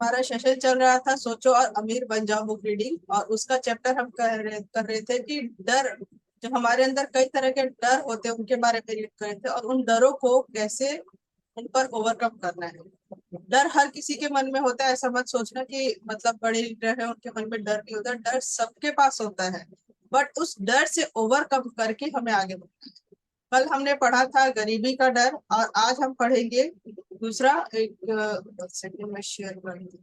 हमारा सेशन चल रहा था सोचो और अमीर बन जाओ बुक रीडिंग, और उसका चैप्टर हम कर रहे थे कि डर, जो हमारे अंदर कई तरह के डर होते हैं उनके बारे में रीड कर रहे थे, और उन डरों को कैसे उन पर ओवरकम करना है। डर हर किसी के मन में होता है, ऐसा मत सोचना कि मतलब बड़े लीडर है उनके मन में डर नहीं होता, डर सबके पास होता है, बट उस डर से ओवरकम करके हमें आगे बढ़ना है। कल हमने पढ़ा था गरीबी का डर, और आज हम पढ़ेंगे दूसरा एक सेकंड में शेयर कर दूं।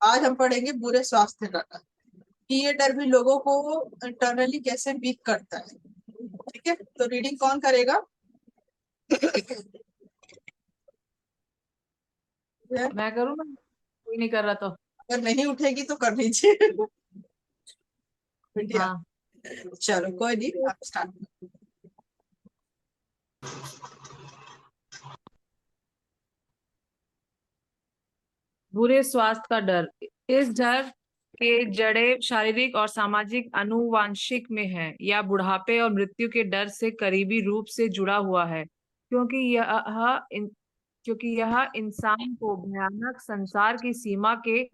आज हम पढ़ेंगे बुरे स्वास्थ्य का डर, कि ये डर भी लोगों को इंटरनली कैसे वीक करता है। ठीक है, तो रीडिंग कौन करेगा? मैं करूँ ना, कोई नहीं कर रहा तो। अगर नहीं उठेगी तो कर लीजिए। बिटिया, हाँ, चलो कोई नहीं, आप स्टार्ट। बुरे स्वास्थ्य का डर। इस डर के जड़े शारीरिक और सामाजिक आनुवांशिक में है, या बुढ़ापे और मृत्यु के डर से करीबी रूप से जुड़ा हुआ है, क्योंकि यह इंसान को भयानक संसार की सीमा के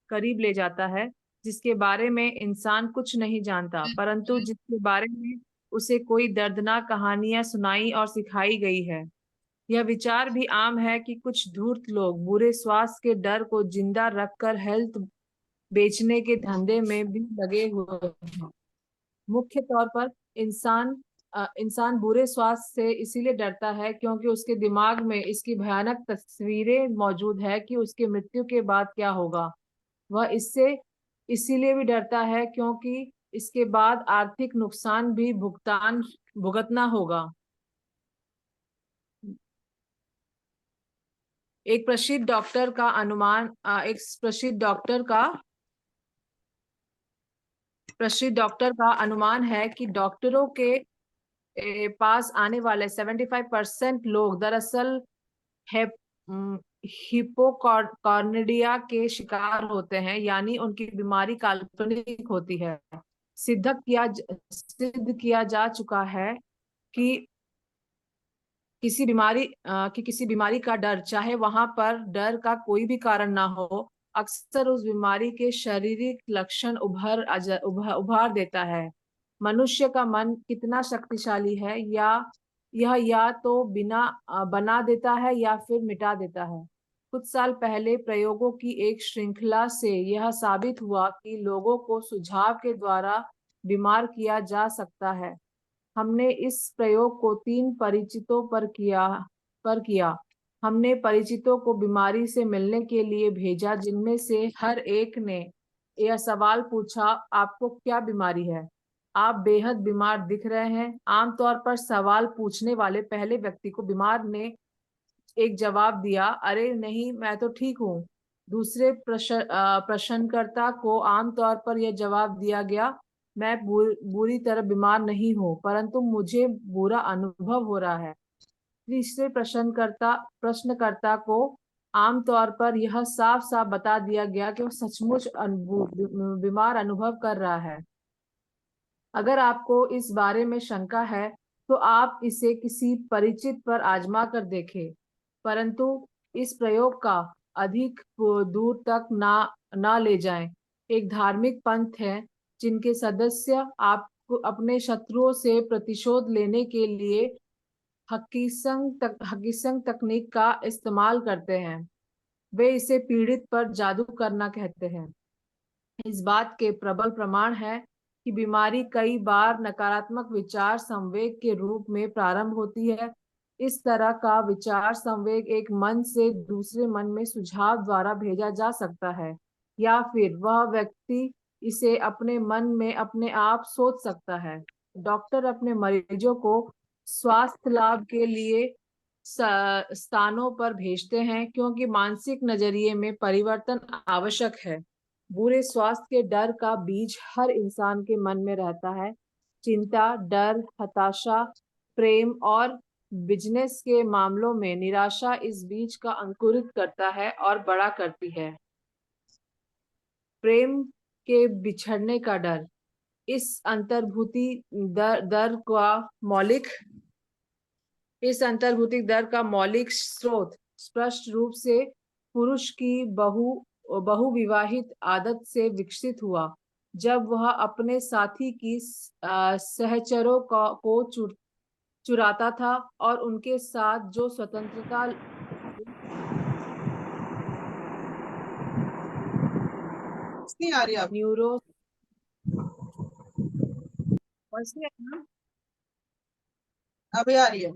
करीब ले जाता है, जिसके बारे में इंसान कुछ नहीं जानता, परंतु जिसके बारे में उसे कोई दर्दनाक कहानियां सुनाई और सिखाई गई है। यह विचार भी आम है कि कुछ धूर्त लोग बुरे स्वास्थ्य के डर को जिंदा रखकर हेल्थ बेचने के धंधे में भी लगे हुए हैं। मुख्य तौर पर इंसान बुरे स्वास्थ्य से इसीलिए डरता है क्योंकि उसके दिमाग में इसकी भयानक तस्वीरें मौजूद है कि उसकी मृत्यु के बाद क्या होगा। वह इससे इसीलिए भी डरता है क्योंकि इसके बाद आर्थिक नुकसान भी भुगतान भुगतना होगा। एक प्रसिद्ध डॉक्टर का अनुमान एक प्रसिद्ध डॉक्टर का अनुमान है कि डॉक्टरों के पास आने वाले 75% लोग दरअसल हिपोकॉर्निडिया के शिकार होते हैं, यानी उनकी बीमारी काल्पनिक होती है। सिद्ध किया जा चुका है कि किसी बीमारी का डर, चाहे वहां पर डर का कोई भी कारण ना हो, अक्सर उस बीमारी के शारीरिक लक्षण उभार देता है। मनुष्य का मन कितना शक्तिशाली है, या तो बना देता है या फिर मिटा देता है। कुछ साल पहले प्रयोगों की एक श्रृंखला से यह साबित हुआ कि लोगों को सुझाव के द्वारा बीमार किया जा सकता है। हमने इस प्रयोग को 3 परिचितों पर किया। हमने परिचितों को बीमारी से मिलने के लिए भेजा, जिनमें से हर एक ने यह सवाल पूछा, आपको क्या बीमारी है? आप बेहद बीमार दिख रहे हैं। आमतौर पर सवाल पूछने वाले पहले व्यक्ति को बीमार ने एक जवाब दिया, अरे नहीं, मैं तो ठीक हूँ। दूसरे प्रश्नकर्ता को आमतौर पर यह जवाब दिया गया, मैं बुरी तरह बीमार नहीं हूँ, परंतु मुझे बुरा अनुभव हो रहा है। तीसरे प्रश्नकर्ता को आमतौर पर यह साफ साफ बता दिया गया कि वह सचमुच बीमार अनुभव कर रहा है। अगर आपको इस बारे में शंका है तो आप इसे किसी परिचित पर आजमा कर देखें, परंतु इस प्रयोग का अधिक दूर तक ना ले जाएं। एक धार्मिक पंथ है जिनके सदस्य आपको अपने शत्रुओं से प्रतिशोध लेने के लिए हकीसंग तकनीक का इस्तेमाल करते हैं। वे इसे पीड़ित पर जादू करना कहते हैं। इस बात के प्रबल प्रमाण है कि बीमारी कई बार नकारात्मक विचार संवेग के रूप में प्रारंभ होती है। इस तरह का विचार संवेग एक मन से दूसरे मन में सुझाव द्वारा भेजा जा सकता है, या फिर वह व्यक्ति इसे अपने मन में अपने आप सोच सकता है। डॉक्टर अपने मरीजों को स्वास्थ्य लाभ के लिए स्थानों पर भेजते हैं क्योंकि मानसिक नजरिए में परिवर्तन आवश्यक है। बुरे स्वास्थ्य के डर का बीज हर इंसान के मन में रहता है। चिंता, डर, हताशा, प्रेम और बिजनेस के मामलों में निराशा इस बीज का अंकुरित करता है और बड़ा करती है। प्रेम के बिछड़ने का डर। इस अंतर्भूति दर, दर का मौलिक इस अंतर्भूति दर का मौलिक स्रोत स्पष्ट रूप से पुरुष की बहुविवाहित आदत से विकसित हुआ, जब वह अपने साथी की सहचरों को चुराता था और उनके साथ जो स्वतंत्रता नहीं आ रही आप? न्यूरो वैसे है ना? अभी आ रही है?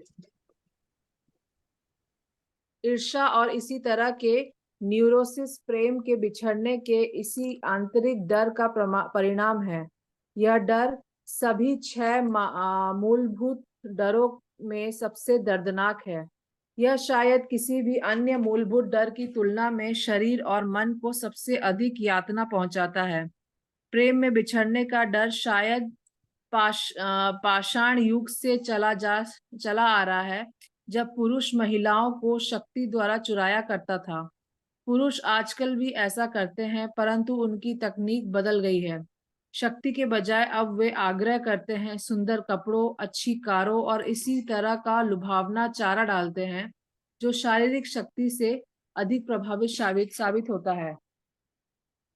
ईर्ष्या और इसी तरह के न्यूरोसिस प्रेम के बिछड़ने के इसी आंतरिक डर का परिणाम है। यह डर सभी 6 मूलभूत डरों में सबसे दर्दनाक है। यह शायद किसी भी अन्य मूलभूत डर की तुलना में शरीर और मन को सबसे अधिक यातना पहुंचाता है। प्रेम में बिछड़ने का डर शायद पाषाण युग से चला आ रहा है, जब पुरुष महिलाओं को शक्ति द्वारा चुराया करता था। पुरुष आजकल भी ऐसा करते हैं, परंतु उनकी तकनीक बदल गई है। शक्ति के बजाय अब वे आग्रह करते हैं, सुंदर कपड़ों, अच्छी कारों और इसी तरह का लुभावना चारा डालते हैं, जो शारीरिक शक्ति से अधिक प्रभावित साबित होता है।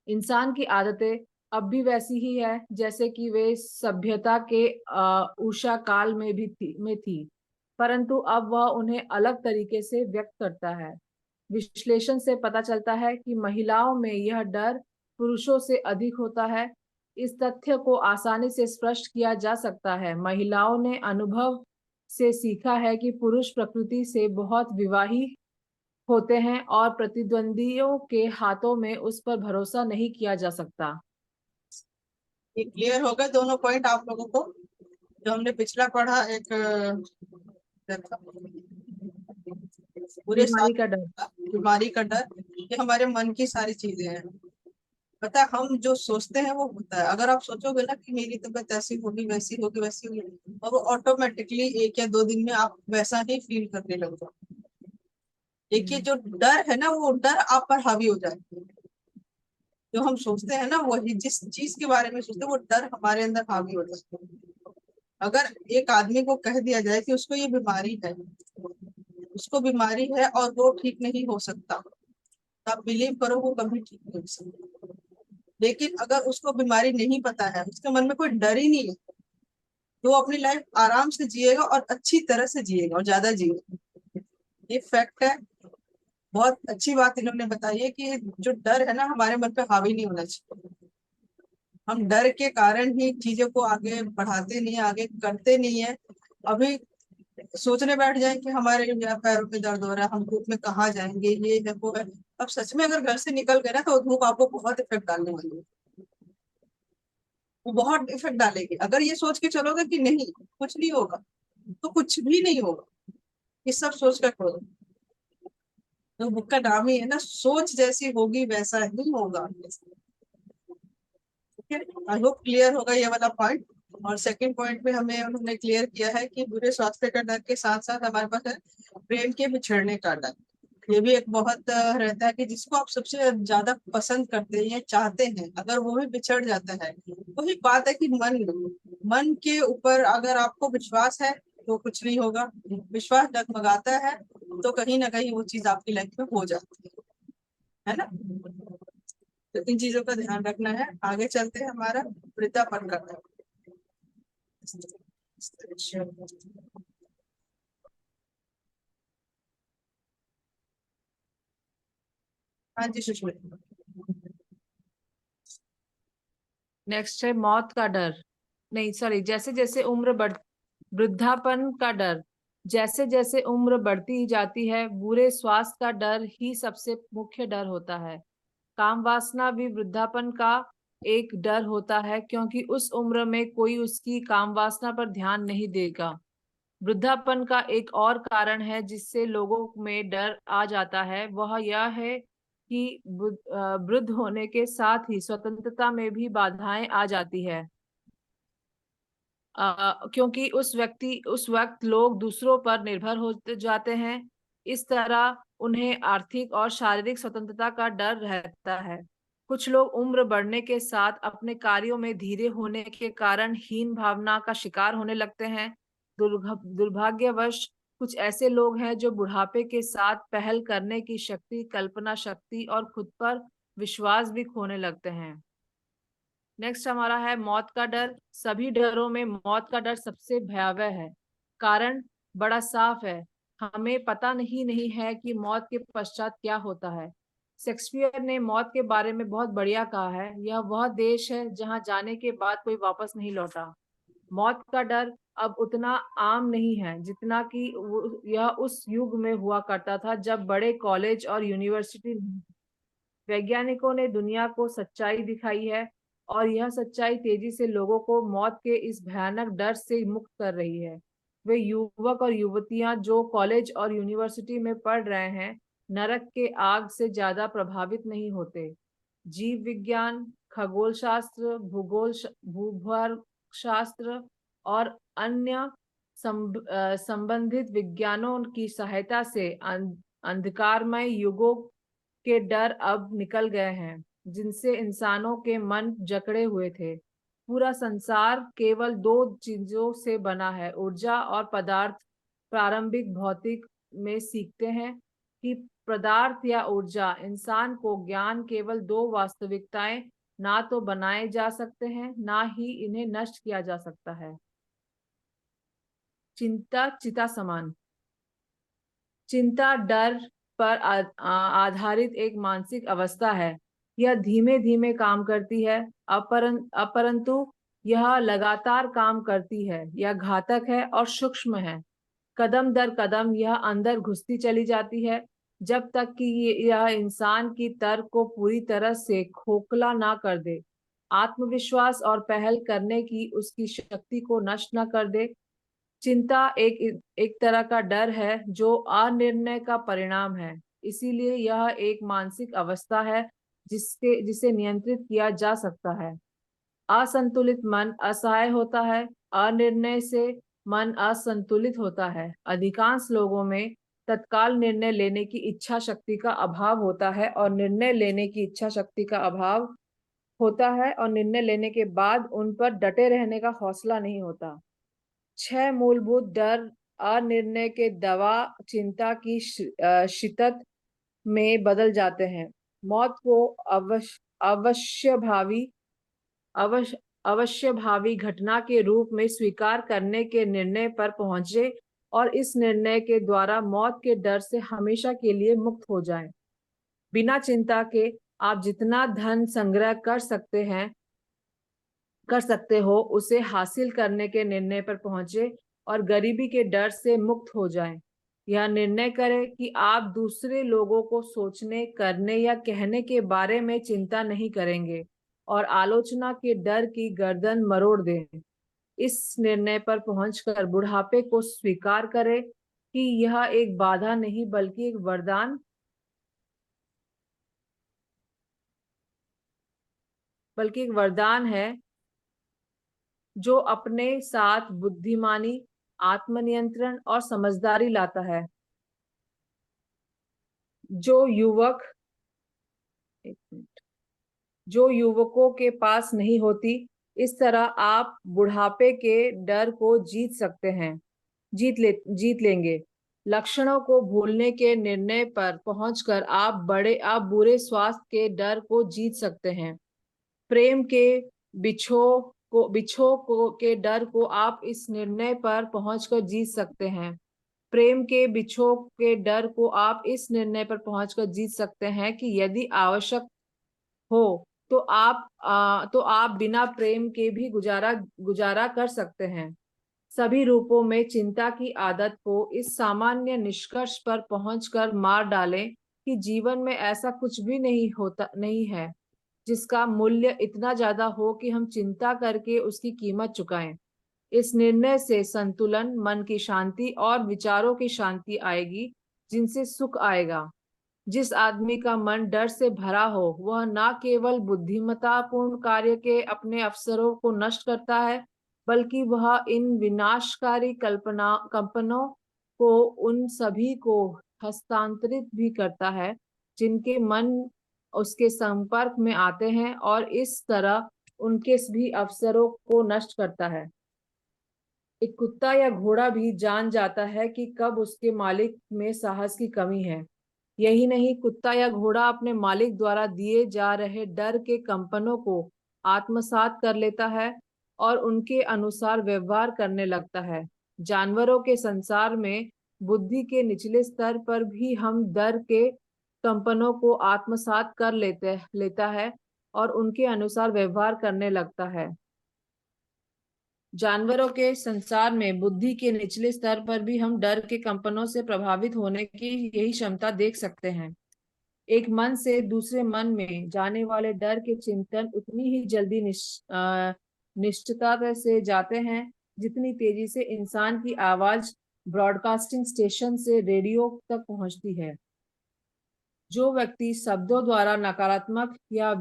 इंसान की आदतें अब भी वैसी ही है जैसे कि वे सभ्यता के उषा काल में थी, परंतु अब वह उन्हें अलग तरीके से व्यक्त करता है। विश्लेषण से पता चलता है कि महिलाओं में यह डर पुरुषों से अधिक होता है। इस तथ्य को आसानी से स्पष्ट किया जा सकता है। महिलाओं ने अनुभव से सीखा है कि पुरुष प्रकृति से बहुत विवाही होते हैं और प्रतिद्वंदियों के हाथों में उस पर भरोसा नहीं किया जा सकता। ये क्लियर हो गए दोनों पॉइंट आप लोगों को? जो हमने पिछला पढ़ा एक पूरे बीमारी का डर। बीमारी का डर, ये हमारे मन की सारी चीजें हैं। पता है, हम जो सोचते हैं वो होता है। अगर आप सोचोगे ना कि मेरी तबीयत ऐसी होगी, वैसी होगी, वैसी होगी, और वो ऑटोमेटिकली 1 या 2 दिन में आप वैसा ही फील करने लग जाओ। एक ये जो डर है ना, वो डर आप पर हावी हो जाए। जो हम सोचते हैं ना, वही जिस चीज के बारे में सोचते हैं, वो डर हमारे अंदर हावी हो जाता है। अगर एक आदमी को कह दिया जाए कि उसको ये बीमारी है, उसको बीमारी है और वो ठीक नहीं हो सकता, तो आप बिलीव करो वो कभी ठीक नहीं हो सकता। लेकिन अगर उसको बीमारी नहीं पता है, उसके मन में कोई डर ही नहीं है, तो वो अपनी लाइफ आराम से जिएगा और अच्छी तरह से जिएगा और ज्यादा जिएगा। ये फैक्ट है। बहुत अच्छी बात इन्होंने बताई है कि जो डर है ना, हमारे मन पे हावी नहीं होना चाहिए। हम डर के कारण ही चीजों को आगे बढ़ाते नहीं है, आगे करते नहीं है। अभी सोचने बैठ जाए कि हमारे पैरों में दर्द हो रहा है, हम धूप में कहाँ जाएंगे, ये है वो है। अब सच में अगर घर से निकल गए ना, तो धूप आपको बहुत इफेक्ट डालने वाली है। वो बहुत इफेक्ट डालेगी। अगर ये सोच के चलोगे कि नहीं कुछ नहीं होगा, तो कुछ भी नहीं होगा। ये सब सोच कर करो। तो बुक का नाम ही है ना, सोच जैसी होगी वैसा ही होगा। आई होप क्लियर होगा ये वाला पॉइंट। और सेकंड पॉइंट में हमें उन्होंने क्लियर किया है कि बुरे स्वास्थ्य का डर के साथ साथ हमारे पास है प्रेम के बिछड़ने का डर। ये भी एक बहुत रहता है कि जिसको आप सबसे ज्यादा पसंद करते हैं या चाहते हैं, अगर वो भी बिछड़ जाता है, वही बात है कि मन के ऊपर अगर आपको विश्वास है तो कुछ नहीं होगा। विश्वास डगमगाता है तो कहीं ना कहीं वो चीज आपकी लाइफ में हो जाती है ना। तो इन चीजों का ध्यान रखना है। आगे चलते हैं, हमारा वृद्धापन का डर। हाँ जी सुषमा। नेक्स्ट है मौत का डर। नहीं सॉरी, जैसे जैसे वृद्धापन का डर। जैसे जैसे उम्र बढ़ती जाती है, बुरे स्वास्थ्य का डर ही सबसे मुख्य डर होता है। काम वासना भी वृद्धापन का एक डर होता है, क्योंकि उस उम्र में कोई उसकी काम वासना पर ध्यान नहीं देगा। वृद्धापन का एक और कारण है जिससे लोगों में डर आ जाता है, वह यह है कि वृद्ध होने के साथ ही स्वतंत्रता में भी बाधाएं आ जाती है। क्योंकि उस वक्त लोग दूसरों पर निर्भर हो जाते हैं। इस तरह उन्हें आर्थिक और शारीरिक स्वतंत्रता का डर रहता है। कुछ लोग उम्र बढ़ने के साथ अपने कार्यों में धीरे होने के कारण हीन भावना का शिकार होने लगते हैं। दुर्भाग्यवश कुछ ऐसे लोग हैं जो बुढ़ापे के साथ पहल करने की शक्ति, कल्पना शक्ति और खुद पर विश्वास भी खोने लगते हैं। नेक्स्ट हमारा है मौत का डर। सभी डरों में मौत का डर सबसे भयावह है। कारण बड़ा साफ है, हमें पता नहीं है कि मौत के पश्चात क्या होता है। शेक्सपियर ने मौत के बारे में बहुत बढ़िया कहा है, यह वह देश है जहां जाने के बाद कोई वापस नहीं लौटा। मौत का डर अब उतना आम नहीं है जितना कि यह उस युग में हुआ करता था जब बड़े कॉलेज और यूनिवर्सिटी। वैज्ञानिकों ने दुनिया को सच्चाई दिखाई है और यह सच्चाई तेजी से लोगों को मौत के इस भयानक डर से मुक्त कर रही है। वे युवक और युवतियां जो कॉलेज और यूनिवर्सिटी में पढ़ रहे हैं, नरक के आग से ज्यादा प्रभावित नहीं होते। जीव विज्ञान, खगोल शास्त्र, भूगर्भ शास्त्र और अन्य संबंधित विज्ञानों की सहायता से अंधकारमय युगों के डर अब निकल गए हैं जिनसे इंसानों के मन जकड़े हुए थे। पूरा संसार केवल दो चीजों से बना है, ऊर्जा और पदार्थ। प्रारंभिक भौतिक में सीखते हैं कि पदार्थ या ऊर्जा इंसान को ज्ञान केवल दो वास्तविकताएं ना तो बनाए जा सकते हैं ना ही इन्हें नष्ट किया जा सकता है। चिंता चिता समान। चिंता डर पर आधारित एक मानसिक अवस्था है। यह धीमे धीमे काम करती है, अपरंतु यह लगातार काम करती है। यह घातक है और सूक्ष्म है। कदम दर कदम यह अंदर घुसती चली जाती है जब तक कि यह इंसान की तर्क को पूरी तरह से खोखला ना कर दे, आत्मविश्वास और पहल करने की उसकी शक्ति को नष्ट न कर दे। चिंता एक तरह का डर है जो अनिर्णय का परिणाम है। इसीलिए यह एक मानसिक अवस्था है जिसे नियंत्रित किया जा सकता है। असंतुलित मन असहाय होता है, अनिर्णय से मन असंतुलित होता है। अधिकांश लोगों में तत्काल निर्णय लेने की इच्छा शक्ति का अभाव होता है और निर्णय लेने की इच्छा शक्ति का अभाव होता है और निर्णय लेने के बाद उन पर डटे रहने का हौसला नहीं होता। 6 मूलभूत डर अनिर्णय के दवा चिंता की शिद्दत में बदल जाते हैं। मौत को अवश्यभावी अवश्य अवश्यभावी घटना के रूप में स्वीकार करने के निर्णय पर पहुंचे और इस निर्णय के द्वारा मौत के डर से हमेशा के लिए मुक्त हो जाएं। बिना चिंता के आप जितना धन संग्रह कर सकते हो उसे हासिल करने के निर्णय पर पहुंचे और गरीबी के डर से मुक्त हो जाएं। यह निर्णय करें कि आप दूसरे लोगों को सोचने, करने या कहने के बारे में चिंता नहीं करेंगे और आलोचना के डर की गर्दन मरोड़ दें। इस निर्णय पर पहुंचकर बुढ़ापे को स्वीकार करें कि यह एक बाधा नहीं बल्कि एक वरदान है जो अपने साथ बुद्धिमानी, आत्मनियंत्रण और समझदारी लाता है। जो युवक एक मिनट जो युवकों के पास नहीं होती। इस तरह आप बुढ़ापे के डर को जीत लेंगे। लक्षणों को भूलने के निर्णय पर पहुंचकर आप बुरे स्वास्थ्य के डर को जीत सकते हैं। प्रेम के बिछो को के डर को आप इस निर्णय पर पहुंचकर जीत सकते हैं। प्रेम के बिछो के डर को आप इस निर्णय पर पहुंचकर जीत सकते हैं कि यदि आवश्यक हो तो आप बिना प्रेम के भी गुजारा कर सकते हैं। सभी रूपों में चिंता की आदत को इस सामान्य निष्कर्ष पर पहुंचकर मार डालें कि जीवन में ऐसा कुछ भी नहीं है जिसका मूल्य इतना ज्यादा हो कि हम चिंता करके उसकी कीमत चुकाएं। इस निर्णय से संतुलन, मन की शांति और विचारों की शांति आएगी जिनसे सुख आएगा। जिस आदमी का मन डर से भरा हो वह न केवल बुद्धिमत्तापूर्ण कार्य के अपने अवसरों को नष्ट करता है बल्कि वह इन विनाशकारी कंपनों को उन सभी को हस्तांतरित भी करता है जिनके मन उसके संपर्क में आते हैं और इस तरह उनके भी अवसरों को नष्ट करता है। एक कुत्ता या घोड़ा भी जान जाता है कि कब उसके मालिक में साहस की कमी है। यही नहीं, कुत्ता या घोड़ा अपने मालिक द्वारा दिए जा रहे डर के कंपनों को आत्मसात कर लेता है और उनके अनुसार व्यवहार करने लगता है। जानवरों के संसार में बुद्धि के निचले स्तर पर भी हम डर के कंपनों को आत्मसात कर लेता है और उनके अनुसार व्यवहार करने लगता है। जानवरों के संसार में बुद्धि के निचले स्तर पर भी हम डर के कंपनों से प्रभावित होने की यही क्षमता देख सकते हैं। एक मन से दूसरे मन में जाने वाले डर के चिंतन उतनी ही जल्दी निश्चितता से जाते हैं जितनी तेजी से इंसान की आवाज ब्रॉडकास्टिंग स्टेशन से रेडियो तक पहुंचती है। जो व्यक्ति शब्दों द्वारा नकारात्मक या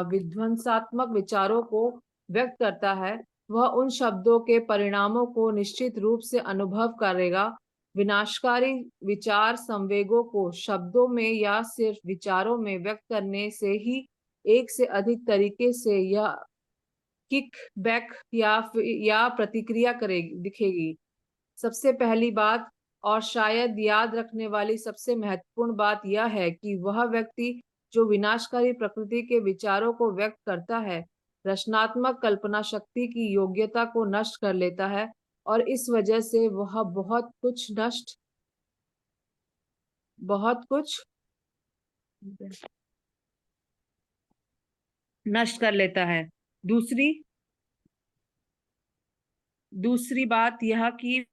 विध्वंसात्मक विचारों को व्यक्त करता है, वह उन शब्दों के परिणामों को निश्चित रूप से अनुभव करेगा। विनाशकारी विचार संवेगों को शब्दों में या सिर्फ विचारों में व्यक्त करने से ही एक से अधिक तरीके से यह किक बैक या प्रतिक्रिया करेगी दिखेगी। सबसे पहली बात और शायद याद रखने वाली सबसे महत्वपूर्ण बात यह है कि वह व्यक्ति जो विनाशकारी प्रकृति के विचारों को व्यक्त करता है, रचनात्मक कल्पना शक्ति की योग्यता को नष्ट कर लेता है और इस वजह से वह बहुत कुछ नष्ट कर लेता है। दूसरी बात यह कि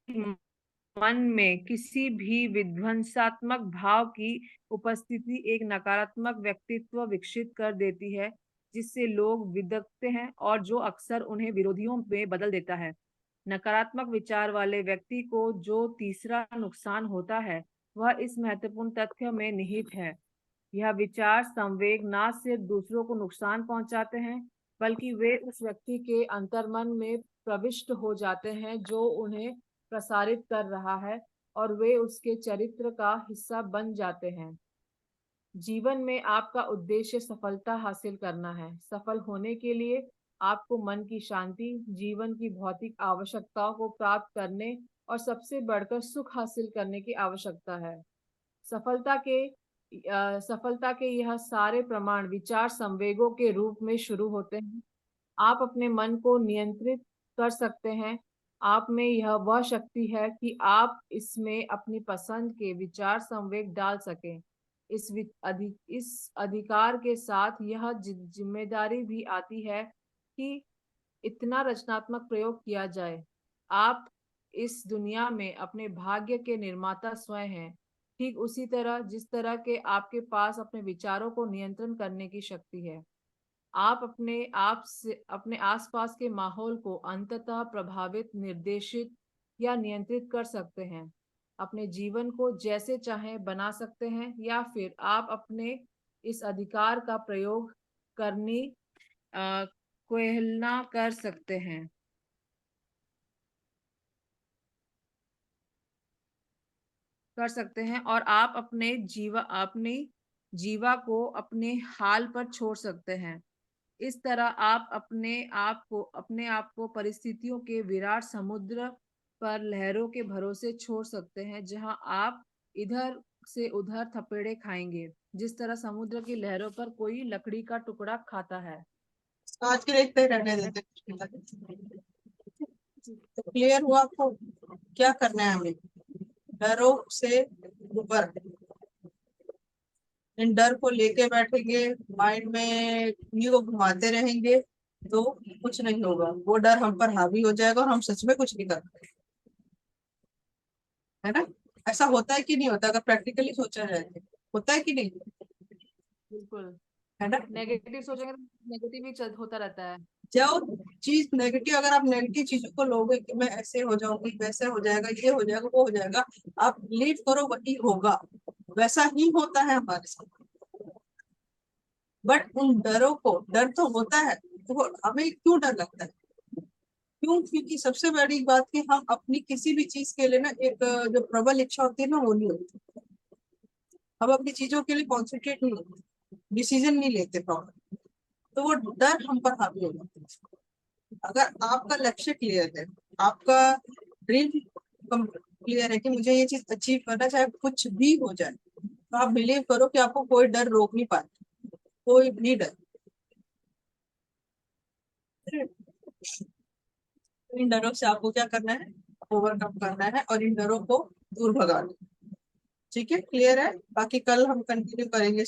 मन में किसी भी विध्वंसात्मक भाव की उपस्थिति एक नकारात्मक व्यक्तित्व विकसित कर देती है, जिससे लोग विदग्धते हैं और जो अक्सर उन्हें विरोधियों में बदल देता है। नकारात्मक विचार वाले व्यक्ति को जो तीसरा नुकसान होता है, वह इस महत्वपूर्ण तथ्य में निहित है। यह विचार संवेग न सिर्फ दूसरों को नुकसान पहुंचाते हैं, बल्कि वे उस व्यक्ति के अंतर्मन में प्रविष्ट हो जाते हैं जो उन्हें प्रसारित कर रहा है और वे उसके चरित्र का हिस्सा बन जाते हैं। जीवन में आपका उद्देश्य सफलता हासिल करना है। सफल होने के लिए आपको मन की शांति, जीवन की भौतिक आवश्यकताओं को प्राप्त करने और सबसे बढ़कर सुख हासिल करने की आवश्यकता है। सफलता के यह सारे प्रमाण विचार संवेगों के रूप में शुरू होते हैं। आप अपने मन को नियंत्रित कर सकते हैं। आप में यह वह शक्ति है कि आप इसमें अपनी पसंद के विचार संवेग डाल सकें। इस अधिकार के साथ यह जिम्मेदारी भी आती है कि इतना रचनात्मक प्रयोग किया जाए। आप इस दुनिया में अपने भाग्य के निर्माता स्वयं हैं, ठीक उसी तरह जिस तरह के आपके पास अपने विचारों को नियंत्रण करने की शक्ति है। आप अपने आसपास के माहौल को अंततः प्रभावित, निर्देशित या नियंत्रित कर सकते हैं। अपने जीवन को जैसे चाहें बना सकते हैं या फिर आप अपने इस अधिकार का प्रयोग करनी कोहेलना कर सकते हैं। और आप अपनी जीवा को अपने हाल पर छोड़ सकते हैं। इस तरह आप अपने आप को परिस्थितियों के विराट समुद्र पर लहरों के भरोसे छोड़ सकते हैं, जहां आप इधर से उधर थपेड़े खाएंगे, जिस तरह समुद्र की लहरों पर कोई लकड़ी का टुकड़ा खाता है। आज के लिए इतना ही रहने देते हैं। तो क्लियर हुआ आपको क्या करना है हमें? डरों से ऊपर, इन डर को लेके बैठेंगे, माइंड में उन्हीं को घुमाते रहेंगे तो कुछ नहीं होगा। वो डर हम पर हावी हो जाएगा और हम सच में कुछ नहीं कर पाएंगे, है ना? ऐसा होता है कि नहीं होता? अगर प्रैक्टिकली सोचा जाए तो होता है कि नहीं? बिल्कुल, है ना? नेगेटिव सोचेंगे तो नेगेटिव ही होता रहता है। जो चीज नेगेटिव, अगर आप नेगेटिव चीजों को लोगे कि मैं ऐसे हो जाऊंगी, वैसे हो जाएगा, ये हो जाएगा, वो हो जाएगा, आप बिलीव करो वही होगा, वैसा ही होता है हमारे साथ। बट उन डरों को, डर तो होता है, तो हमें क्यों डर लगता है? क्यों? क्योंकि सबसे बड़ी बात कि हम अपनी किसी भी चीज के लिए ना, एक जो प्रबल इच्छा होती है ना, वो नहीं होती। हम अपनी चीजों के लिए कॉन्सेंट्रेट नहीं होते, डिसीजन नहीं लेते प्रॉपर, तो वो डर हम पर हावी हो जाता है। अगर आपका लक्ष्य क्लियर है, आपका ड्रीम क्लियर है कि मुझे ये चीज अचीव करना, चाहे कुछ भी हो जाए, तो आप बिलीव करो कि आपको कोई डर रोक नहीं पाता, कोई भी डर। इन डरों से आपको क्या करना है, ओवरकम करना है और इन डरों को दूर भगाना है। ठीक है, क्लियर है? बाकी कल हम कंटिन्यू करेंगे।